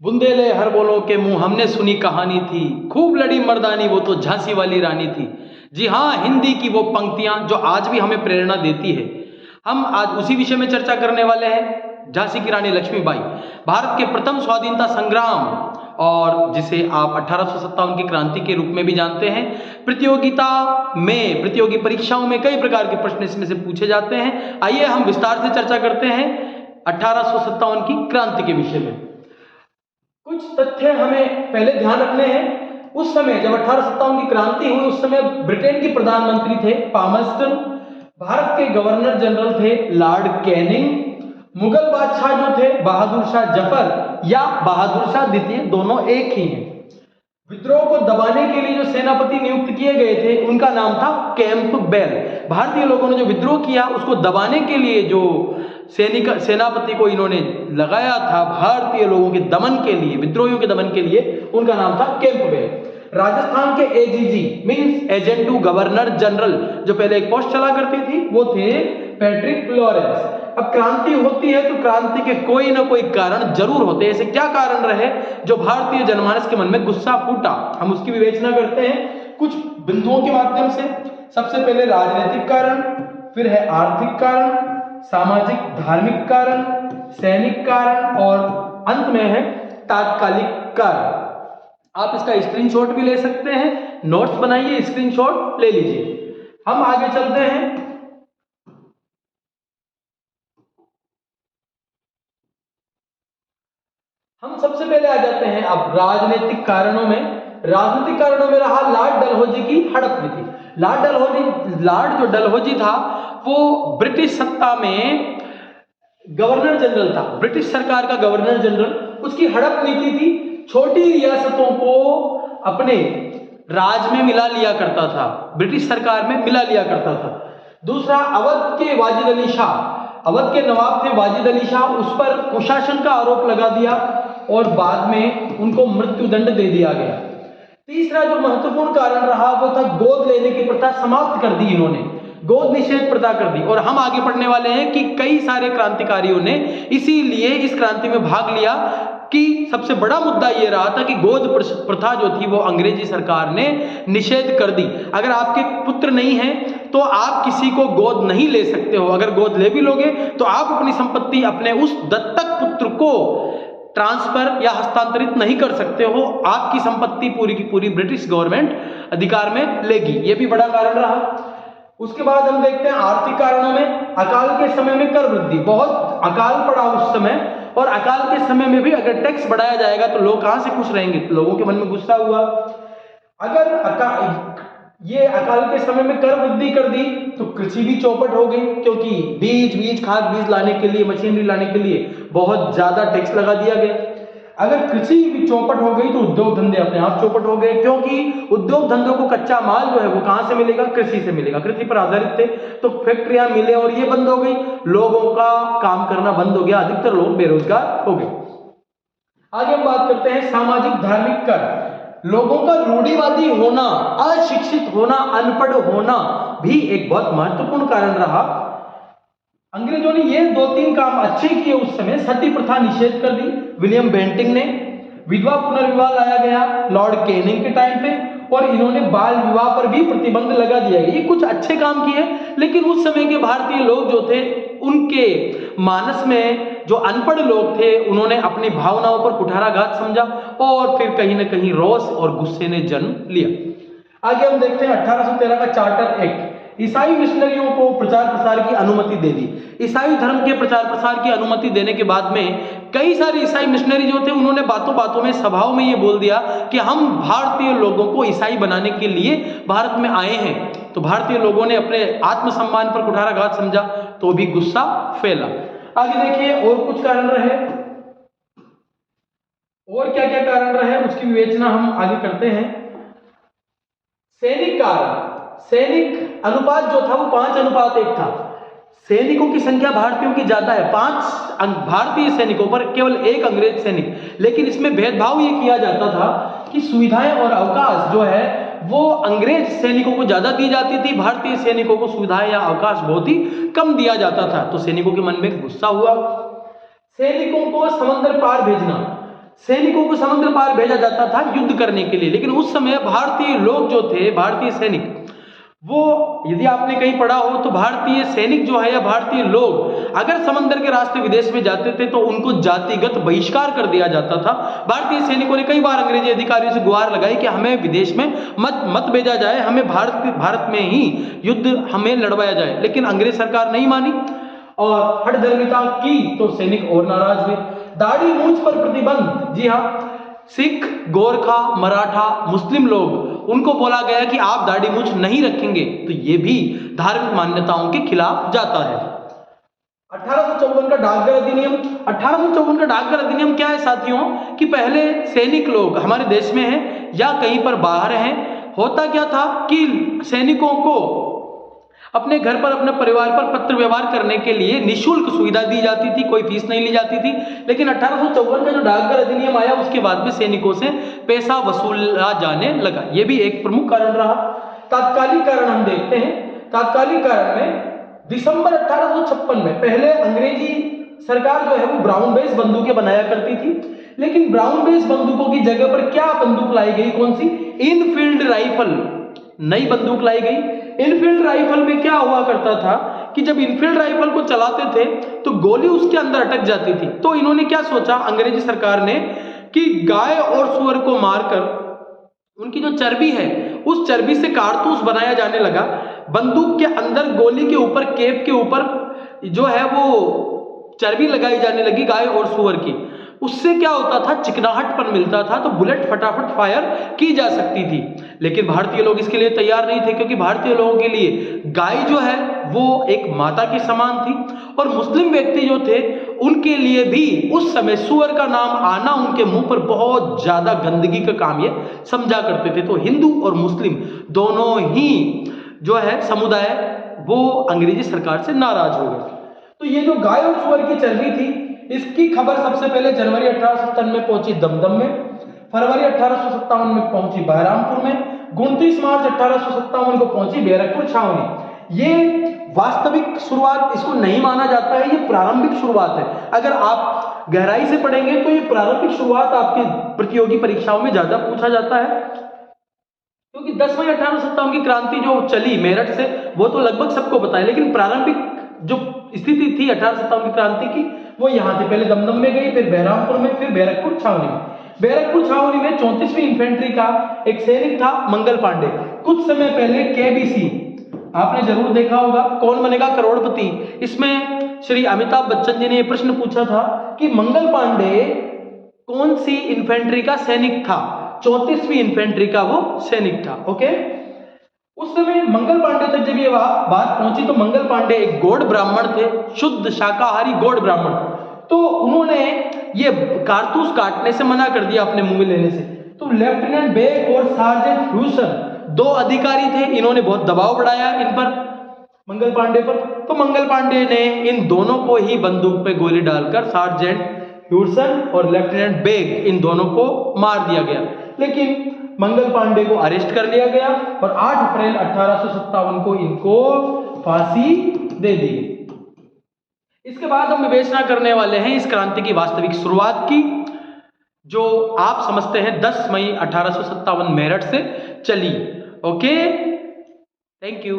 बुंदेले हर बोलों के मुंह हमने सुनी कहानी थी, खूब लड़ी मर्दानी वो तो झांसी वाली रानी थी। जी हाँ, हिंदी की वो पंक्तियां जो आज भी हमें प्रेरणा देती है। हम आज उसी विषय में चर्चा करने वाले हैं, झांसी की रानी लक्ष्मीबाई, भारत के प्रथम स्वाधीनता संग्राम और जिसे आप 1857 की क्रांति के रूप में भी जानते हैं। प्रतियोगी परीक्षाओं में कई प्रकार के प्रश्न इसमें से पूछे जाते हैं। आइए हम विस्तार से चर्चा करते हैं 1857 की क्रांति के विषय में। कुछ तथ्य हमें पहले ध्यान रखने हैं। उस समय जब 1857 की क्रांति हुई, उस समय ब्रिटेन के प्रधानमंत्री थे पामर्स्टन, भारत के गवर्नर जनरल थे लॉर्ड कैनिंग, मुगल बादशाह जो थे बहादुर शाह जफर या बहादुर शाह द्वितीय, दोनों एक ही हैं। विद्रोह को दबाने के लिए जो सेनापति नियुक्त किए गए थे उनका नाम था कैंपबेल। भारतीय लोगों ने जो विद्रोह किया उसको दबाने के लिए जो सेनापति को इन्होंने लगाया था भारतीय लोगों के दमन के लिए, विद्रोहियों के दमन के लिए, उनका नाम था कैंपबेल। राजस्थान के AGG means agent to governor general जो पहले एक पोस्ट चला करती थी वो थे पैट्रिक लॉरेंस। अब क्रांति होती है तो क्रांति के कोई ना कोई कारण जरूर होते हैं। ऐसे क्या कारण रहे जो भारतीय जनमानस के मन में गुस्सा फूटा, हम उसकी विवेचना करते हैं कुछ बिंदुओं के माध्यम से। सबसे पहले राजनीतिक कारण, फिर है आर्थिक कारण, सामाजिक धार्मिक कारण, सैनिक कारण और अंत में है तात्कालिक कारण। आप इसका स्क्रीनशॉट भी ले सकते हैं, नोट्स बनाइए, स्क्रीनशॉट ले लीजिए। हम आगे चलते हैं। हम सबसे पहले आ जाते हैं अब राजनीतिक कारणों में। राजनीतिक कारणों में रहा लॉर्ड डलहौजी की हड़प नीति। लॉर्ड जो डलहौजी था वो ब्रिटिश सत्ता में गवर्नर जनरल था, ब्रिटिश सरकार का गवर्नर जनरल। उसकी हड़प नीति थी, छोटी रियासतों को अपने राज में मिला लिया करता था, ब्रिटिश सरकार में मिला लिया करता था। दूसरा, अवध के वाजिद अली शाह, अवध के नवाब थे वाजिद अली शाह, उस पर कुशासन का आरोप लगा दिया और बाद में उनको मृत्युदंड दे दिया गया। तीसरा जो महत्वपूर्ण कारण रहा वो था गोद लेने की प्रथा समाप्त कर दी इन्होंने, गोद निषेध प्रथा कर दी। और हम आगे पढ़ने वाले हैं कि कई सारे क्रांतिकारियों ने इसीलिए इस क्रांति में भाग लिया कि सबसे बड़ा मुद्दा यह रहा था कि गोद प्रथा जो थी वो अंग्रेजी सरकार ने निषेध कर दी। अगर आपके पुत्र नहीं है तो आप किसी को गोद नहीं ले सकते हो, अगर गोद ले भी लोगे तो आप अपनी संपत्ति अपने उस दत्तक पुत्र को ट्रांसफर या हस्तांतरित नहीं कर सकते हो, आपकी संपत्ति पूरी की पूरी ब्रिटिश गवर्नमेंट अधिकार में लेगी। यह भी बड़ा कारण रहा। उसके बाद हम देखते हैं आर्थिक कारणों में। अकाल के समय में कर वृद्धि, बहुत अकाल पड़ा उस समय, और अकाल के समय में भी अगर टैक्स बढ़ाया जाएगा तो लोग कहां से खुश रहेंगे, लोगों के मन में गुस्सा हुआ। अगर अकाल के समय में कर वृद्धि कर दी तो कृषि भी चौपट हो गई, क्योंकि बीज खाद बीज लाने के लिए, मशीनरी लाने के लिए बहुत ज्यादा टैक्स लगा दिया गया। अगर कृषि भी चौपट हो गई तो उद्योग धंधे अपने आप चौपट हो गए, क्योंकि उद्योग धंधों को कच्चा माल जो है वो कहां से मिलेगा, कृषि से मिलेगा, कृषि पर आधारित थे। तो फैक्ट्रियां, मिलें और ये बंद हो गई, लोगों का काम करना बंद हो गया, अधिकतर लोग बेरोजगार हो गए। आगे हम बात करते हैं सामाजिक धार्मिक कारण। लोगों का रूढ़िवादी होना, अशिक्षित होना, अनपढ़ होना भी एक बहुत महत्वपूर्ण कारण रहा। अंग्रेजों ने ये 2-3 काम अच्छे किए उस समय। सती प्रथा निषेध कर दी विलियम बेंटिंग ने, विधवा पुनर्विवाह लाया गया लॉर्ड कैनिंग के टाइम पे, और इन्होंने बाल विवाह पर भी प्रतिबंध लगा दिया। ये कुछ अच्छे काम किए, लेकिन उस समय के भारतीय लोग जो थे उनके मानस में जो अनपढ़ लोग थे उन्होंने अपनी भावनाओं पर कुठाराघात समझा और फिर कहीं ना कहीं रोष और गुस्से ने जन्म लिया। आगे हम देखते हैं 1813 का चार्टर एक्ट। ईसाई मिशनरियों को प्रचार प्रसार की अनुमति दे दी। ईसाई धर्म के प्रचार प्रसार की अनुमति देने के बाद में कई सारे ईसाई मिशनरी जो थे उन्होंने बातों बातों में, सभाओं में ये बोल दिया कि हम भारतीय लोगों को ईसाई बनाने के लिए भारत में आए हैं। तो भारतीय लोगों ने अपने आत्मसम्मान पर कुठाराघात समझा तो भी गुस्सा फैला। आगे देखिए और कुछ कारण रहे, और क्या क्या कारण रहे उसकी विवेचना हम आगे करते हैं। सैनिक कारण, सैनिक अनुपात जो था वो 5:1 था। सैनिकों की संख्या भारतीयों की ज्यादा है, 5 भारतीय सैनिकों पर केवल 1 अंग्रेज सैनिक। लेकिन इसमें भेदभाव ये किया जाता था कि सुविधाएं और अवकाश जो है वो अंग्रेज सैनिकों को ज्यादा दी जाती थी, भारतीय सैनिकों को सुविधाएं या अवकाश बहुत ही कम दिया जाता था। तो सैनिकों के मन में गुस्सा हुआ। सैनिकों को समंदर पार भेजना, सैनिकों को समुद्र पार भेजा जाता था युद्ध करने के लिए। लेकिन उस समय भारतीय लोग जो थे, भारतीय सैनिक, वो यदि आपने कहीं पढ़ा हो तो भारतीय सैनिक जो है या भारतीय लोग अगर समंदर के रास्ते विदेश में जाते थे तो उनको जातिगत बहिष्कार कर दिया जाता था। भारतीय सैनिकों ने कई बार अंग्रेजी अधिकारियों से गुहार लगाई कि हमें विदेश में मत भेजा जाए, हमें भारत में ही युद्ध हमें लड़वाया जाए। लेकिन अंग्रेज सरकार नहीं मानी और हठधर्मिता की तो सैनिक और नाराज हुए। दाढ़ी मूंछ पर प्रतिबंध, जी हाँ, सिख, गोरखा, मराठा, मुस्लिम लोग, उनको बोला गया कि आप दाढ़ी मूंछ नहीं रखेंगे, तो ये भी धार्मिक मान्यताओं के खिलाफ जाता है। 1854 का डाकघर अधिनियम। 1854 का डाकघर अधिनियम क्या है साथियों, कि पहले सैनिक लोग हमारे देश में हैं या कहीं पर बाहर हैं, होता क्या था कि सैनिकों को अपने घर पर, अपने परिवार पर पत्र व्यवहार करने के लिए निःशुल्क सुविधा दी जाती थी, कोई फीस नहीं ली जाती थी। लेकिन 1854 का जो डाकघर अधिनियम आया उसके बाद में सैनिकों से पैसा वसूला जाने लगा। यह भी एक प्रमुख कारण रहा। तात्कालिक कारण हम देखते हैं। तात्कालिक कारण में दिसंबर 1856 में पहले अंग्रेजी सरकार जो है वो ब्राउन बेस बंदूकें बनाया करती थी, लेकिन ब्राउन बेस बंदूकों की जगह पर क्या बंदूक लाई गई, कौन सी, इनफील्ड राइफल, नई बंदूक लाई गई। इनफील्ड राइफल में क्या हुआ करता था कि जब इनफील्ड राइफल को चलाते थे तो गोली उसके अंदर अटक जाती थी। तो इन्होंने क्या सोचा, अंग्रेजी सरकार ने, कि गाय और सुअर को मारकर उनकी जो चर्बी है उस चर्बी से कारतूस बनाया जाने लगा। बंदूक के अंदर गोली के ऊपर, कैप के ऊपर जो है वो चर्बी लगाई जाने लगी गाय और सुअर की। उससे क्या होता था, चिकनाहटपन मिलता था, तो बुलेट फटाफट फायर की जा सकती थी। लेकिन भारतीय लोग इसके लिए तैयार नहीं थे, क्योंकि भारतीय लोगों के लिए गाय जो है वो एक माता के समान थी। और मुस्लिम व्यक्ति जो थे उनके लिए भी उस समय सुअर का नाम आना उनके मुंह पर बहुत ज्यादा गंदगी का काम ये समझा करते थे। तो हिंदू और मुस्लिम दोनों ही जो है समुदाय वो अंग्रेजी सरकार से नाराज हो गए। तो ये जो गाय और सुअर की चर्बी थी, इसकी खबर सबसे पहले जनवरी 1857 में पहुंची दमदम में, फरवरी 1857 में पहुंची बहरामपुर में, 29 मार्च 1857 को पहुंची बैरकपुर छावनी। ये वास्तविक शुरुआत इसको नहीं माना जाता है, ये प्रारंभिक शुरुआत है। अगर आप गहराई से पढ़ेंगे तो ये प्रारंभिक शुरुआत आपकी प्रतियोगी परीक्षाओं में ज्यादा पूछा जाता है, क्योंकि 10 मई 1857 की क्रांति जो चली मेरठ से वो तो लगभग सबको पता है, लेकिन प्रारंभिक जो स्थिति थी 1857 की क्रांति की वो यहाँ थी। पहले दमदम में गई, फिर बहरामपुर में, फिर बैरकपुर छावनी में। बैरकपुर छावनी में 34वीं इन्फेंट्री का एक सैनिक था मंगल पांडे। कुछ समय पहले केबीसी आपने जरूर देखा होगा, कौन बनेगा करोड़पति, इसमें श्री अमिताभ बच्चन जी ने यह प्रश्न पूछा था कि मंगल पांडे कौन सी इन्फेंट्री का सैनिक था। 34वीं इन्फेंट्री का वो सैनिक था। ओके, उस समय मंगल पांडे तक जब ये बात पहुंची तो मंगल पांडे एक गौड़ ब्राह्मण थे, शुद्ध शाकाहारी गौड़ ब्राह्मण। तो उन्होंने ये कारतूस काटने से मना कर दिया, अपने मुंह में लेने से। तो लेफ्टिनेंट बेग और सार्जेंट ह्यूसन दो अधिकारी थे, इन्होंने बहुत दबाव बढ़ाया इन पर, मंगल पांडे पर। तो मंगल पांडे ने इन दोनों को ही बंदूक पे गोली डालकर सार्जेंट ह्यूसन और लेफ्टिनेंट बेग इन दोनों को मार दिया गया। लेकिन मंगल पांडे को अरेस्ट कर लिया गया और 8 अप्रैल 1857 को इनको फांसी दे दी गई। इसके बाद हम विवेचना करने वाले हैं इस क्रांति की वास्तविक शुरुआत की, जो आप समझते हैं 10 मई 1857 मेरठ से चली। Okay, thank you.